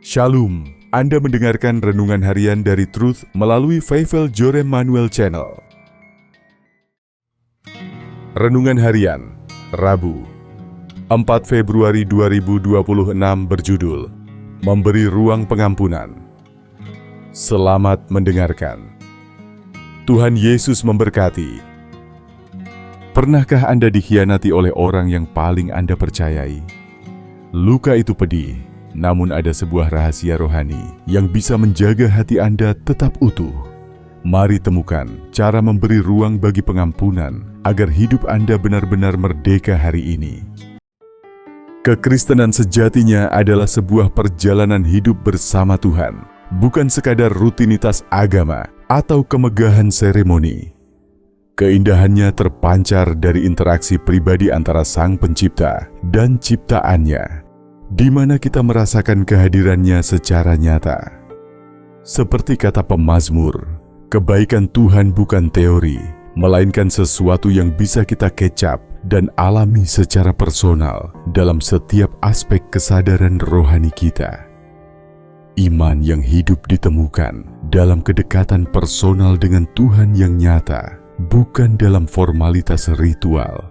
Shalom, Anda mendengarkan Renungan Harian dari Truth melalui Feivel Jorem Manuel Channel. Renungan Harian, Rabu, 4 Februari 2026 berjudul, Memberi Ruang Pengampunan. Selamat mendengarkan. Tuhan Yesus memberkati. Pernahkah Anda dikhianati oleh orang yang paling Anda percayai? Luka itu pedih. Namun ada sebuah rahasia rohani yang bisa menjaga hati Anda tetap utuh. Mari temukan cara memberi ruang bagi pengampunan agar hidup Anda benar-benar merdeka hari ini. Kekristenan sejatinya adalah sebuah perjalanan hidup bersama Tuhan, bukan sekadar rutinitas agama atau kemegahan seremoni. Keindahannya terpancar dari interaksi pribadi antara Sang Pencipta dan ciptaannya, di mana kita merasakan kehadirannya secara nyata. Seperti kata pemazmur, kebaikan Tuhan bukan teori, melainkan sesuatu yang bisa kita kecap dan alami secara personal dalam setiap aspek kesadaran rohani kita. Iman yang hidup ditemukan dalam kedekatan personal dengan Tuhan yang nyata, bukan dalam formalitas ritual.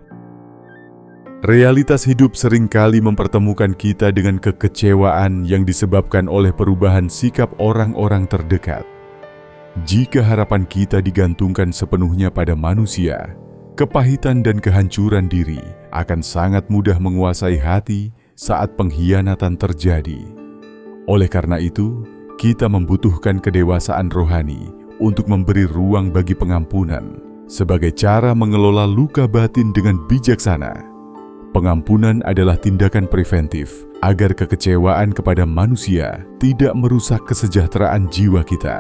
Realitas hidup seringkali mempertemukan kita dengan kekecewaan yang disebabkan oleh perubahan sikap orang-orang terdekat. Jika harapan kita digantungkan sepenuhnya pada manusia, kepahitan dan kehancuran diri akan sangat mudah menguasai hati saat pengkhianatan terjadi. Oleh karena itu, kita membutuhkan kedewasaan rohani untuk memberi ruang bagi pengampunan sebagai cara mengelola luka batin dengan bijaksana. Pengampunan adalah tindakan preventif agar kekecewaan kepada manusia tidak merusak kesejahteraan jiwa kita.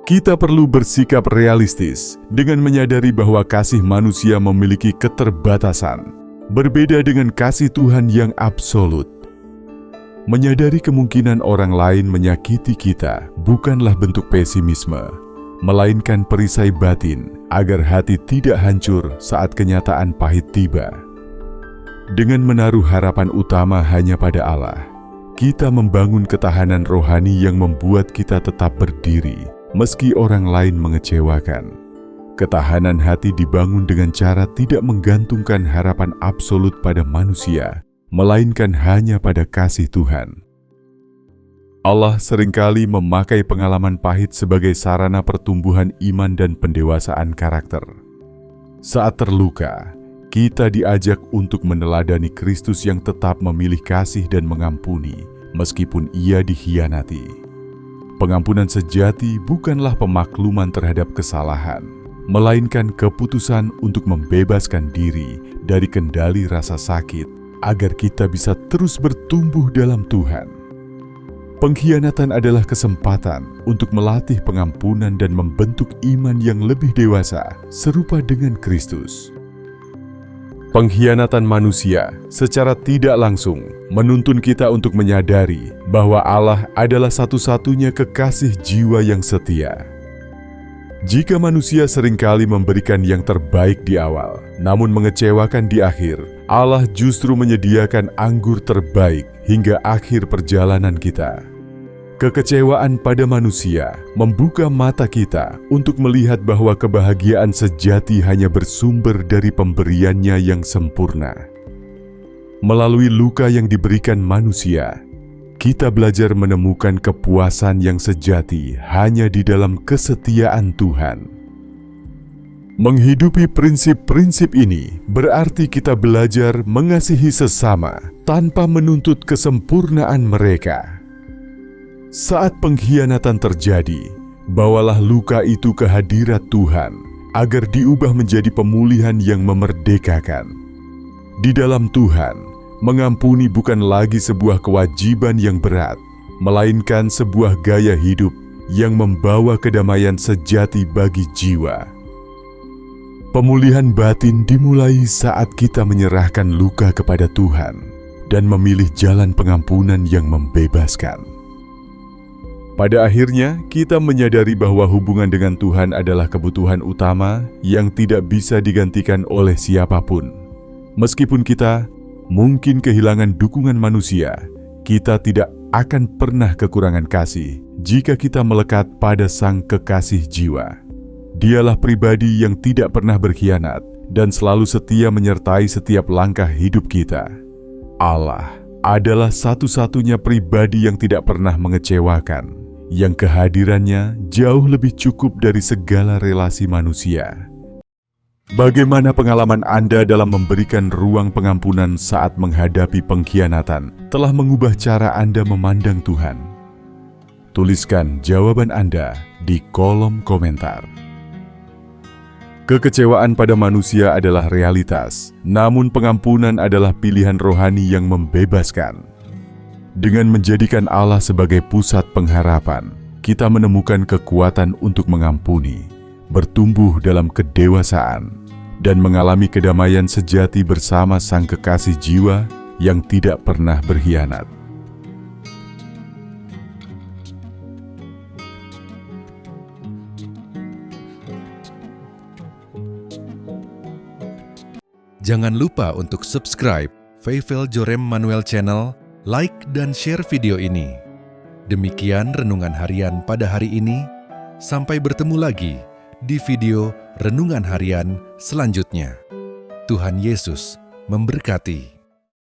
Kita perlu bersikap realistis dengan menyadari bahwa kasih manusia memiliki keterbatasan, berbeda dengan kasih Tuhan yang absolut. Menyadari kemungkinan orang lain menyakiti kita bukanlah bentuk pesimisme, melainkan perisai batin agar hati tidak hancur saat kenyataan pahit tiba. Dengan menaruh harapan utama hanya pada Allah, kita membangun ketahanan rohani yang membuat kita tetap berdiri meski orang lain mengecewakan. Ketahanan hati dibangun dengan cara tidak menggantungkan harapan absolut pada manusia, melainkan hanya pada kasih Tuhan. Allah seringkali memakai pengalaman pahit sebagai sarana pertumbuhan iman dan pendewasaan karakter. Saat terluka, kita diajak untuk meneladani Kristus yang tetap memilih kasih dan mengampuni meskipun ia dikhianati. Pengampunan sejati bukanlah pemakluman terhadap kesalahan, melainkan keputusan untuk membebaskan diri dari kendali rasa sakit agar kita bisa terus bertumbuh dalam Tuhan. Pengkhianatan adalah kesempatan untuk melatih pengampunan dan membentuk iman yang lebih dewasa serupa dengan Kristus. Pengkhianatan manusia secara tidak langsung menuntun kita untuk menyadari bahwa Allah adalah satu-satunya kekasih jiwa yang setia. Jika manusia seringkali memberikan yang terbaik di awal, namun mengecewakan di akhir, Allah justru menyediakan anggur terbaik hingga akhir perjalanan kita. Kekecewaan pada manusia membuka mata kita untuk melihat bahwa kebahagiaan sejati hanya bersumber dari pemberiannya yang sempurna. Melalui luka yang diberikan manusia, kita belajar menemukan kepuasan yang sejati hanya di dalam kesetiaan Tuhan. Menghidupi prinsip-prinsip ini berarti kita belajar mengasihi sesama tanpa menuntut kesempurnaan mereka. Saat pengkhianatan terjadi, bawalah luka itu ke hadirat Tuhan agar diubah menjadi pemulihan yang memerdekakan. Di dalam Tuhan, mengampuni bukan lagi sebuah kewajiban yang berat, melainkan sebuah gaya hidup yang membawa kedamaian sejati bagi jiwa. Pemulihan batin dimulai saat kita menyerahkan luka kepada Tuhan dan memilih jalan pengampunan yang membebaskan. Pada akhirnya, kita menyadari bahwa hubungan dengan Tuhan adalah kebutuhan utama yang tidak bisa digantikan oleh siapapun. Meskipun kita mungkin kehilangan dukungan manusia, kita tidak akan pernah kekurangan kasih jika kita melekat pada Sang Kekasih jiwa. Dialah pribadi yang tidak pernah berkhianat dan selalu setia menyertai setiap langkah hidup kita. Allah adalah satu-satunya pribadi yang tidak pernah mengecewakan, yang kehadirannya jauh lebih cukup dari segala relasi manusia. Bagaimana pengalaman Anda dalam memberikan ruang pengampunan saat menghadapi pengkhianatan telah mengubah cara Anda memandang Tuhan? Tuliskan jawaban Anda di kolom komentar. Kekecewaan pada manusia adalah realitas, namun pengampunan adalah pilihan rohani yang membebaskan. Dengan menjadikan Allah sebagai pusat pengharapan, kita menemukan kekuatan untuk mengampuni, bertumbuh dalam kedewasaan, dan mengalami kedamaian sejati bersama Sang Kekasih jiwa yang tidak pernah berkhianat. Jangan lupa untuk subscribe Feivel Jorem Manuel Channel, like dan share video ini. Demikian renungan harian pada hari ini. Sampai bertemu lagi di video renungan harian selanjutnya. Tuhan Yesus memberkati.